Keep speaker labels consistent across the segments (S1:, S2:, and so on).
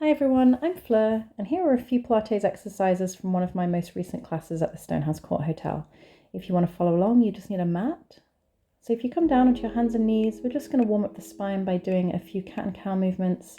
S1: Hi everyone, I'm Fleur, and here are a few Pilates exercises from one of my most recent classes at the Stonehouse Court Hotel. If you want to follow along, you just need a mat. So if you come down onto your hands and knees, we're just going to warm up the spine by doing a few cat and cow movements.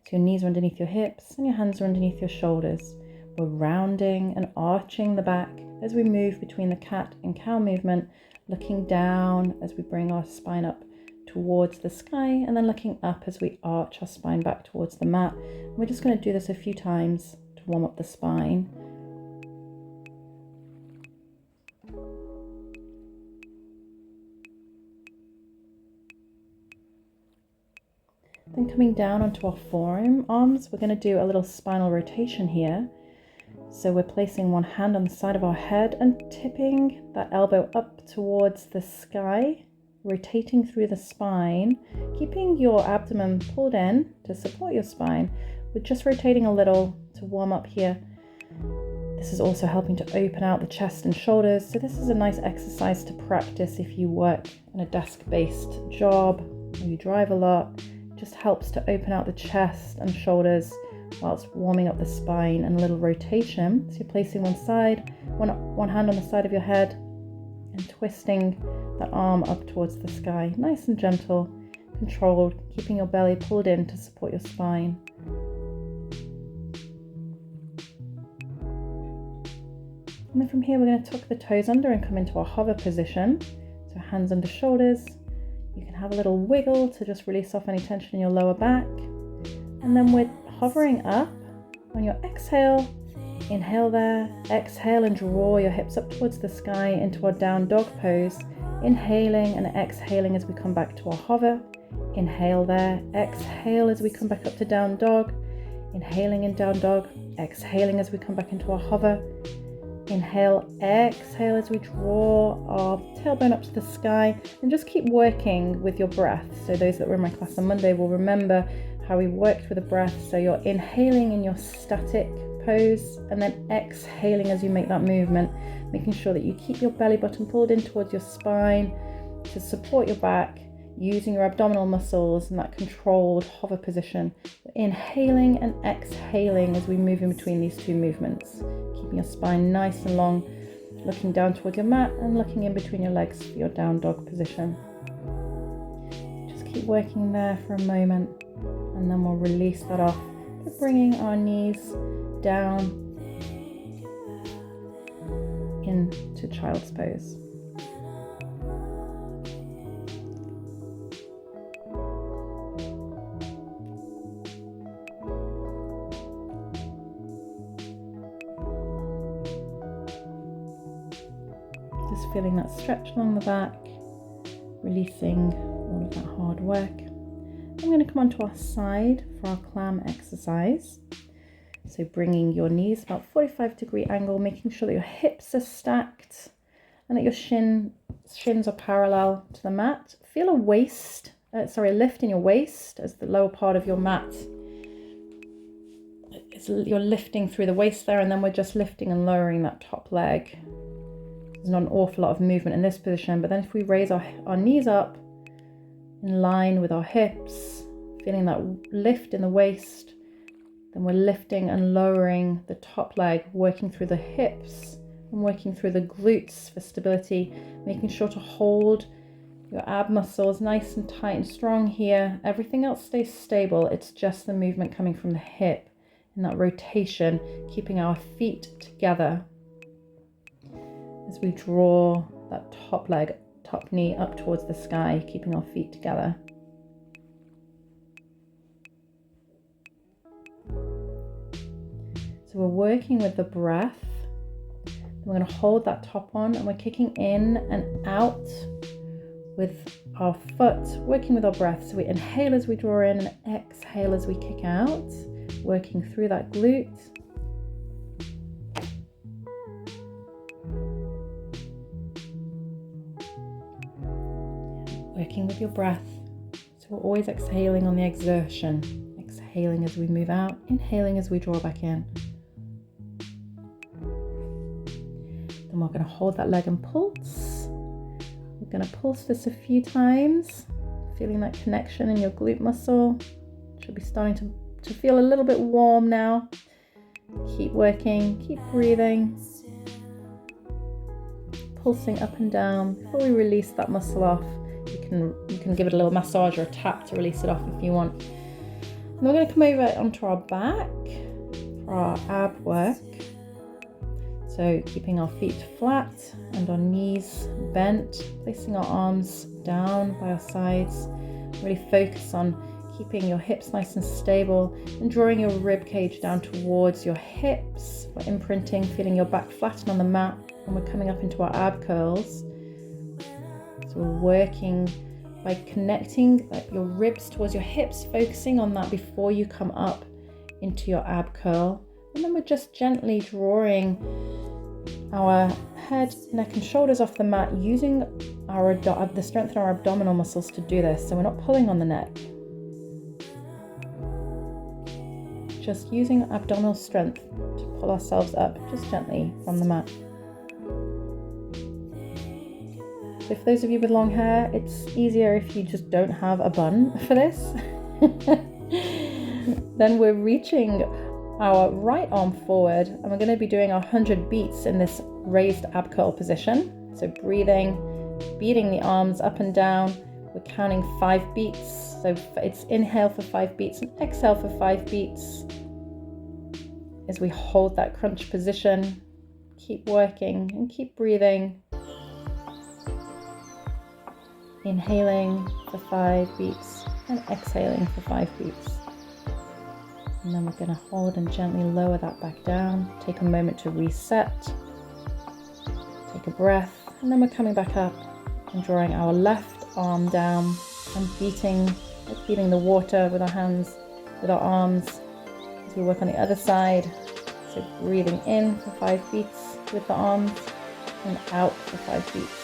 S1: So your knees are underneath your hips and your hands are underneath your shoulders. We're rounding and arching the back as we move between the cat and cow movement, looking down as we bring our spine up towards the sky, and then looking up as we arch our spine back towards the mat. We're just going to do this a few times to warm up the spine. Then coming down onto our forearms, we're going to do a little spinal rotation here. So we're placing one hand on the side of our head and tipping that elbow up towards the sky, rotating through the spine, keeping your abdomen pulled in to support your spine. We're just rotating a little to warm up here. This is also helping to open out the chest and shoulders. So this is a nice exercise to practice if you work in a desk-based job or you drive a lot. It just helps to open out the chest and shoulders whilst warming up the spine, and a little rotation. So you're placing one hand on the side of your head and twisting that arm up towards the sky. Nice and gentle, controlled, keeping your belly pulled in to support your spine. And then from here, we're going to tuck the toes under and come into our hover position. So hands under shoulders. You can have a little wiggle to just release off any tension in your lower back. And then we're hovering up. On your exhale, inhale there, exhale and draw your hips up towards the sky into our down dog pose. Inhaling and exhaling as we come back to our hover. Inhale there, exhale as we come back up to down dog. Inhaling in down dog, exhaling as we come back into our hover. Inhale, exhale as we draw our tailbone up to the sky, and just keep working with your breath. So those that were in my class on Monday will remember how we worked with the breath. So you're inhaling in your static pose and then exhaling as you make that movement, making sure that you keep your belly button pulled in towards your spine to support your back, using your abdominal muscles in that controlled hover position. Inhaling and exhaling as we move in between these two movements, keeping your spine nice and long, looking down towards your mat and looking in between your legs for your down dog position. Just keep working there for a moment, and then we'll release that off by bringing our knees down into child's pose. Just feeling that stretch along the back, releasing all of that hard work. I'm going to come onto our side for our clam exercise. So bringing your knees about 45-degree angle, making sure that your hips are stacked and that your shins are parallel to the mat. Feel a lift in your waist as the lower part of your mat. You're lifting through the waist there, and then we're just lifting and lowering that top leg. There's not an awful lot of movement in this position, but then if we raise our knees up in line with our hips, feeling that lift in the waist, then we're lifting and lowering the top leg, working through the hips and working through the glutes for stability, making sure to hold your ab muscles nice and tight and strong here. Everything else stays stable. It's just the movement coming from the hip and that rotation, keeping our feet together as we draw that top knee up towards the sky, keeping our feet together. So we're working with the breath. We're going to hold that top on, and we're kicking in and out with our foot, working with our breath. So we inhale as we draw in and exhale as we kick out, working through that glute. Working with your breath. So we're always exhaling on the exertion. Exhaling as we move out, inhaling as we draw back in. Then we're going to hold that leg and pulse. We're going to pulse this a few times, feeling that connection in your glute muscle. Should be starting to feel a little bit warm now. Keep working, keep breathing, pulsing up and down. Before we release that muscle off, you can give it a little massage or a tap to release it off if you want. And we're going to come over onto our back for our ab work. So keeping our feet flat and our knees bent, placing our arms down by our sides. Really focus on keeping your hips nice and stable and drawing your rib cage down towards your hips. We're imprinting, feeling your back flatten on the mat, and we're coming up into our ab curls. So we're working by connecting your ribs towards your hips, focusing on that before you come up into your ab curl. And then we're just gently drawing our head, neck and shoulders off the mat, using the strength in our abdominal muscles to do this. So we're not pulling on the neck. Just using abdominal strength to pull ourselves up just gently from the mat. So for those of you with long hair, it's easier if you just don't have a bun for this. Then we're reaching our right arm forward, and we're going to be doing our 100 beats in this raised ab curl position. So breathing, beating the arms up and down. We're counting 5 beats. So it's inhale for 5 beats and exhale for 5 beats as we hold that crunch position. Keep working and keep breathing. Inhaling for 5 beats and exhaling for 5 beats. And then we're going to hold and gently lower that back down. Take a moment to reset. Take a breath. And then we're coming back up and drawing our left arm down and beating the water with our hands, with our arms, as we work on the other side. So breathing in for 5 beats with the arms and out for 5 beats.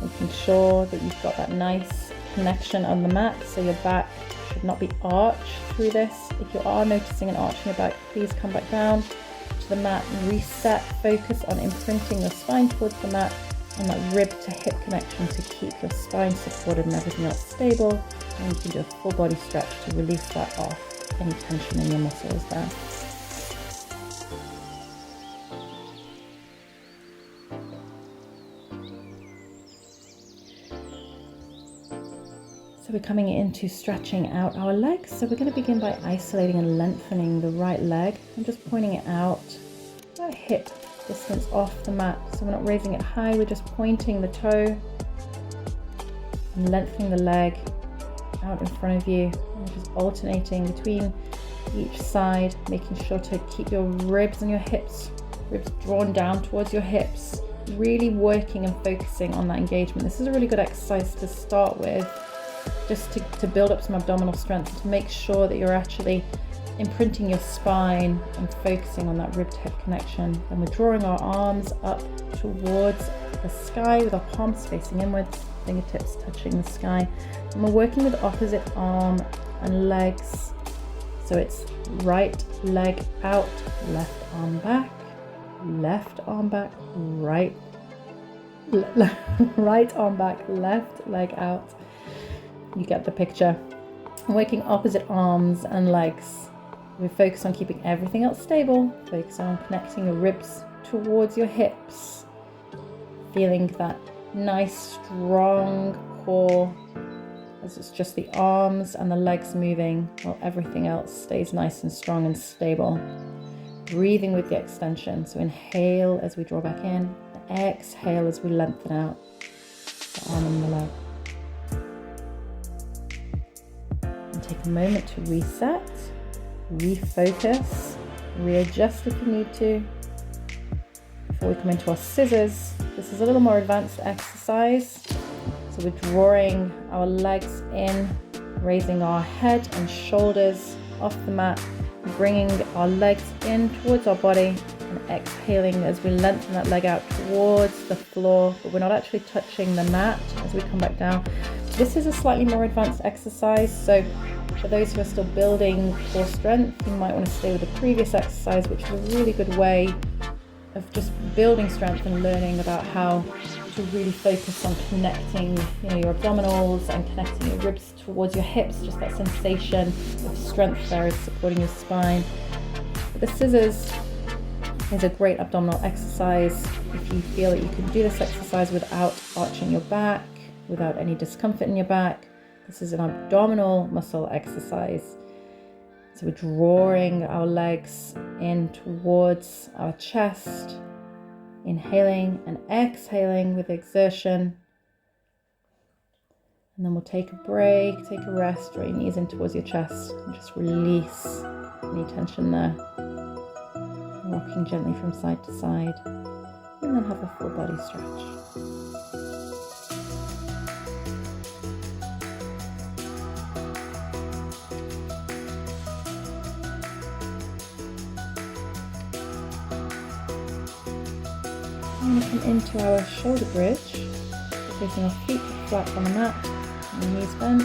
S1: Making sure that you've got that nice connection on the mat, so your back should not be arched through this. If you are noticing an arch in your back, please come back down to the mat and reset. Focus on imprinting your spine towards the mat and that rib to hip connection to keep your spine supported and everything else stable. And you can do a full body stretch to release that off, any tension in your muscles there. So we're coming into stretching out our legs. So we're going to begin by isolating and lengthening the right leg and just pointing it out about hip distance off the mat. So we're not raising it high, we're just pointing the toe and lengthening the leg out in front of you. And just alternating between each side, making sure to keep your ribs and your hips, ribs drawn down towards your hips, really working and focusing on that engagement. This is a really good exercise to start with, just to build up some abdominal strength, to make sure that you're actually imprinting your spine and focusing on that rib to hip connection. And we're drawing our arms up towards the sky with our palms facing inwards, fingertips touching the sky. And we're working with opposite arm and legs. So it's right leg out, left arm back, right arm back, left leg out. You get the picture. Working opposite arms and legs. We focus on keeping everything else stable. Focus on connecting your ribs towards your hips. Feeling that nice, strong core as it's just the arms and the legs moving while everything else stays nice and strong and stable. Breathing with the extension. So inhale as we draw back in. Exhale as we lengthen out the arm and the leg. Take a moment to reset, refocus, readjust if you need to. Before we come into our scissors, this is a little more advanced exercise. So we're drawing our legs in, raising our head and shoulders off the mat, bringing our legs in towards our body and exhaling as we lengthen that leg out towards the floor, but we're not actually touching the mat as we come back down. This is a slightly more advanced exercise, so for those who are still building core strength, you might want to stay with the previous exercise, which is a really good way of just building strength and learning about how to really focus on connecting, your abdominals and connecting your ribs towards your hips. Just that sensation of strength there is supporting your spine. But the scissors is a great abdominal exercise. If you feel that you can do this exercise without arching your back, without any discomfort in your back, this is an abdominal muscle exercise. So we're drawing our legs in towards our chest, inhaling and exhaling with exertion. And then we'll take a break, take a rest, draw your knees in towards your chest and just release any tension there. Rocking gently from side to side, and then have a full body stretch. I'm going to come into our shoulder bridge, placing our feet flat on the mat and the knees bent.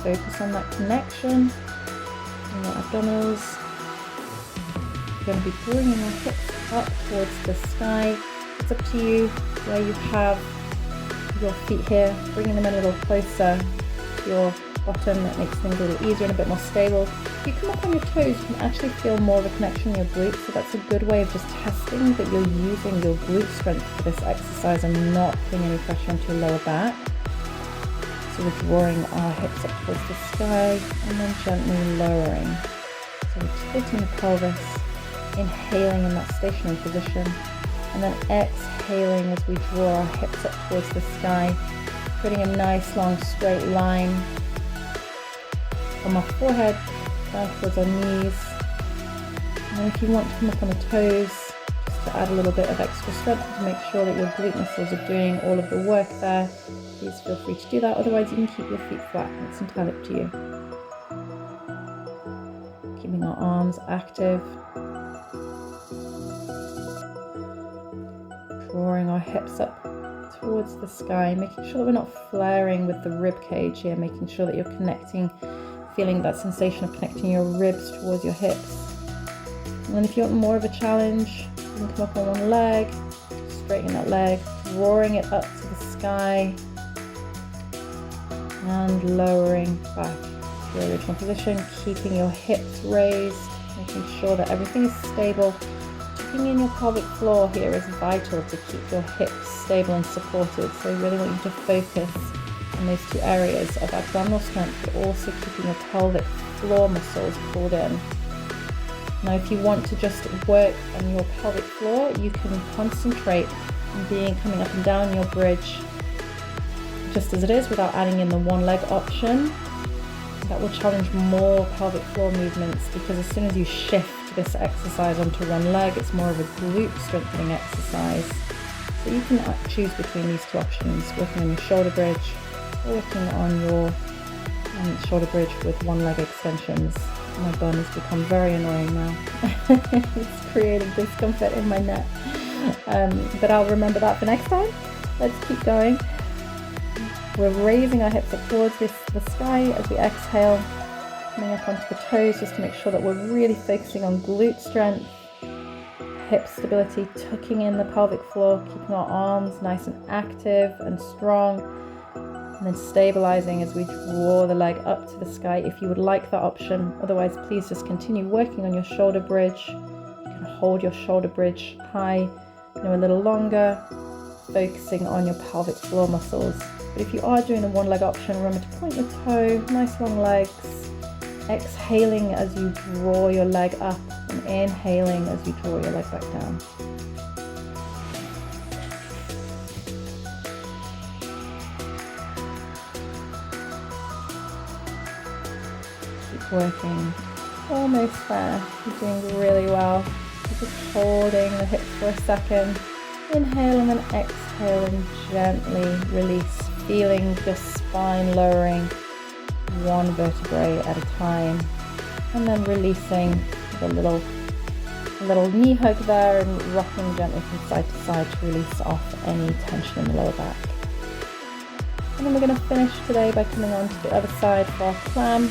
S1: Focus on that connection in your abdominals. We're going to be bringing our hips up towards the sky. It's up to you where you have your feet here, bringing them in a little closer to your bottom. That makes things a little easier and a bit more stable. If you come up on your toes, you can actually feel more of a connection in your glutes, so that's a good way of just testing that you're using your glute strength for this exercise and not putting any pressure onto your lower back. So we're drawing our hips up towards the sky and then gently lowering. So we're tilting the pelvis, inhaling in that stationary position, and then exhaling as we draw our hips up towards the sky, creating a nice long straight line from our forehead down towards our knees. And then if you want to come up on the toes, just to add a little bit of extra strength to make sure that your glute muscles are doing all of the work there, please feel free to do that. Otherwise you can keep your feet flat. It's entirely up to you. Keeping our arms active. Drawing our hips up towards the sky, making sure that we're not flaring with the rib cage here, making sure that you're connecting, feeling that sensation of connecting your ribs towards your hips. And then if you want more of a challenge, you can come up on one leg, straighten that leg, drawing it up to the sky and lowering back to your original position, keeping your hips raised, making sure that everything is stable. Tucking in your pelvic floor here is vital to keep your hips stable and supported. So I really want you to focus on those two areas of abdominal strength, but also keeping your pelvic floor muscles pulled in. Now, if you want to just work on your pelvic floor, you can concentrate on coming up and down your bridge just as it is without adding in the one leg option. That will challenge more pelvic floor movements, because as soon as you shift this exercise onto one leg, it's more of a glute strengthening exercise. So you can choose between these two options, working on your shoulder bridge or working on your shoulder bridge with one leg extensions. My bum has become very annoying now. It's creating discomfort in my neck, but I'll remember that for next time. Let's keep going. We're raising our hips up towards the sky as we exhale, coming up onto the toes just to make sure that we're really focusing on glute strength, hip stability, tucking in the pelvic floor, keeping our arms nice and active and strong, and then stabilizing as we draw the leg up to the sky if you would like that option. Otherwise, please just continue working on your shoulder bridge. You can hold your shoulder bridge high, a little longer, focusing on your pelvic floor muscles. But if you are doing the one leg option, remember to point your toe, nice long legs, exhaling as you draw your leg up and inhaling as you draw your leg back down. Keep working. Almost there. You're doing really well. You're just holding the hips for a second. Inhale and then exhale and gently release, feeling the spine lowering one vertebrae at a time, and then releasing with a little knee hug there and rocking gently from side to side to release off any tension in the lower back. And then we're going to finish today by coming on to the other side for our clam.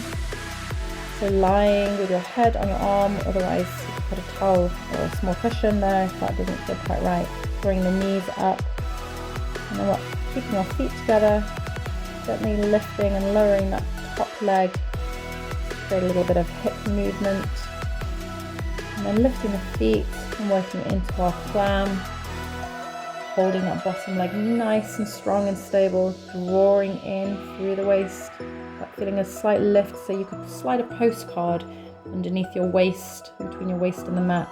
S1: So lying with your head on your arm, otherwise you can put a towel or a small cushion there if that doesn't feel quite right. Bring the knees up, And then what? Keeping our feet together, gently lifting and lowering that top leg. Create a little bit of hip movement. And then lifting the feet and working into our clam. Holding that bottom leg nice and strong and stable, drawing in through the waist. But feeling a slight lift, so you could slide a postcard underneath your waist, between your waist and the mat.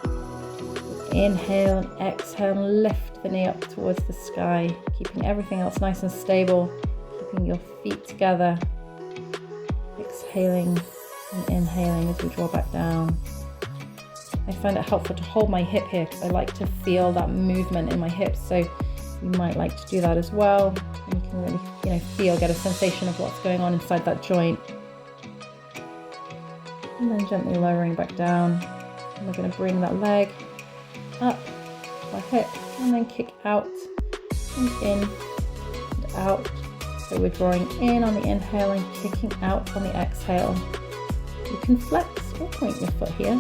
S1: Inhale and exhale and lift the knee up towards the sky, keeping everything else nice and stable, keeping your feet together. Exhaling and inhaling as we draw back down. I find it helpful to hold my hip here because I like to feel that movement in my hips, so you might like to do that as well. And you can really, get a sensation of what's going on inside that joint. And then gently lowering back down. And we're going to bring that leg up to our hip and then kick out and in and out. So we're drawing in on the inhale and kicking out on the exhale. You can flex or point your foot here.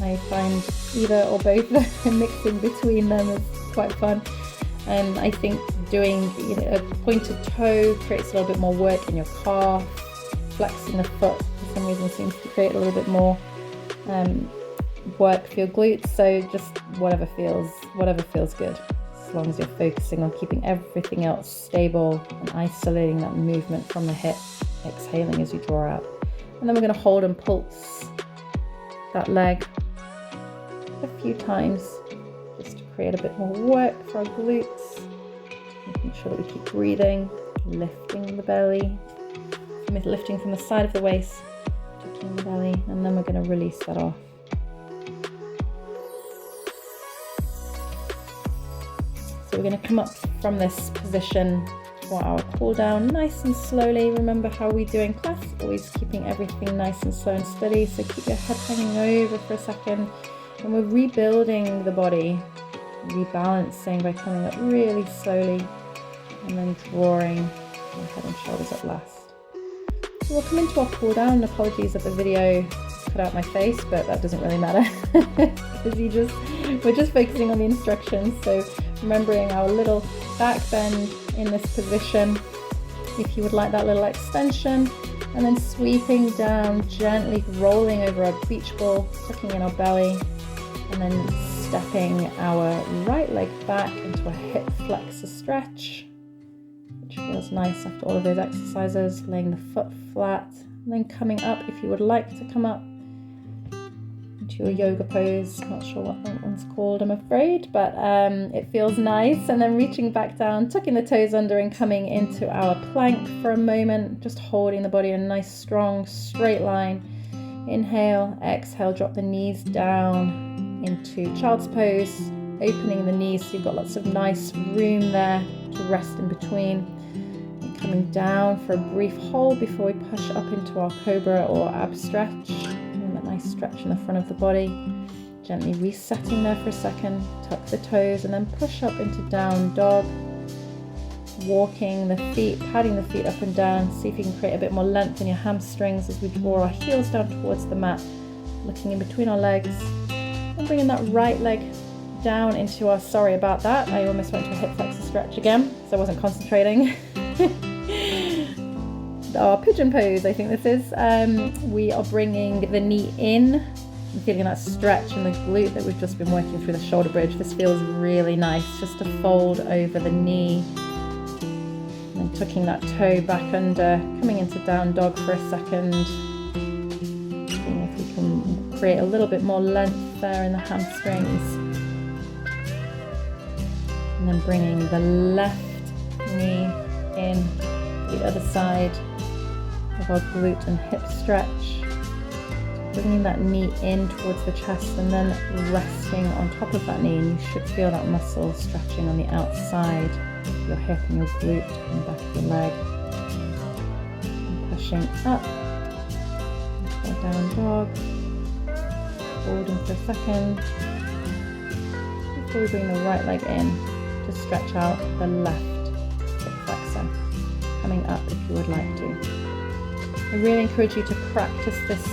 S1: I find either or both mixing between them is quite fun. And I think doing a pointed toe creates a little bit more work in your calf. Flexing the foot for some reason seems to create a little bit more work for your glutes. So just whatever feels good, as long as you're focusing on keeping everything else stable and isolating that movement from the hip, exhaling as you draw out. And then we're going to hold and pulse that leg a few times just to create a bit more work for our glutes, making sure that we keep breathing, lifting the belly, lifting from the side of the waist, tucking the belly, and then we're going to release that off. So we're going to come up from this position for our cool down nice and slowly. Remember how we do in class, always keeping everything nice and slow and steady. So keep your head hanging over for a second, and we're rebuilding the body, rebalancing by coming up really slowly and then drawing our head and shoulders up last. So we'll come into our cool down. Apologies that the video cut out my face, but that doesn't really matter because we're just focusing on the instructions. So remembering our little back bend in this position, if you would like that little extension, and then sweeping down, gently rolling over our beach ball, tucking in our belly, and then stepping our right leg back into a hip flexor stretch, which feels nice after all of those exercises. Laying the foot flat, and then coming up, if you would like to come up into your yoga pose. Not sure what that one's called, I'm afraid, but it feels nice. And then reaching back down, tucking the toes under and coming into our plank for a moment, just holding the body in a nice strong straight line. Inhale, exhale, drop the knees down into child's pose, opening the knees so you've got lots of nice room there to rest in between. And coming down for a brief hold before we push up into our cobra or ab stretch. And that nice stretch in the front of the body. Gently resetting there for a second, tuck the toes and then push up into down dog. Walking the feet, patting the feet up and down. See if you can create a bit more length in your hamstrings as we draw our heels down towards the mat, looking in between our legs. And bringing that right leg down into our, sorry about that, I almost went to a hip flexor stretch again, so I wasn't concentrating. Our pigeon pose, I think this is. We are bringing the knee in, and feeling that stretch in the glute that we've just been working through the shoulder bridge. This feels really nice, just to fold over the knee, and tucking that toe back under, coming into down dog for a second. Seeing if we can create a little bit more length there in the hamstrings. And then bringing the left knee in the other side of our glute and hip stretch. Bringing that knee in towards the chest and then resting on top of that knee, and you should feel that muscle stretching on the outside of your hip and your glute and the back of your leg. And pushing up into our down dog. Holding for a second before we bring the right leg in to stretch out the left hip flexor, coming up if you would like to. I really encourage you to practice this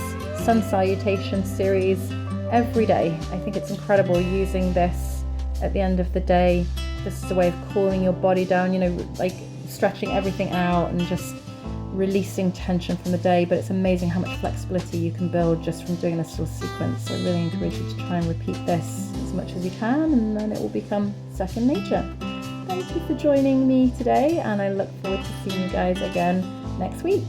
S1: sun salutation series every day. I think it's incredible using this at the end of the day, just as a way of cooling your body down, you know, like stretching everything out and just releasing tension from the day. But it's amazing how much flexibility you can build just from doing this little sequence. So I really encourage you to try and repeat this as much as you can, and then it will become second nature. Thank you for joining me today, and I look forward to seeing you guys again next week.